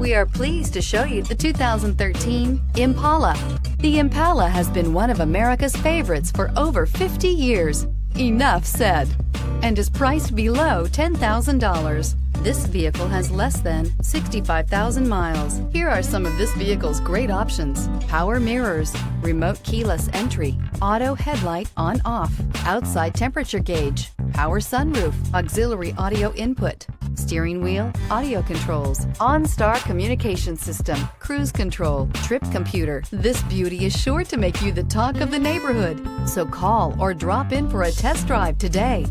We are pleased to show you the 2013 Impala. The Impala has been one of America's favorites for over 50 years. Enough said. And is priced below $10,000. This vehicle has less than 65,000 miles. Here are some of this vehicle's great options: power mirrors, remote keyless entry, auto headlight on/off, outside temperature gauge, power sunroof, auxiliary audio input, steering wheel audio controls, OnStar Communication System, cruise control, trip computer. This beauty is sure to make you the talk of the neighborhood. So call or drop in for a test drive today.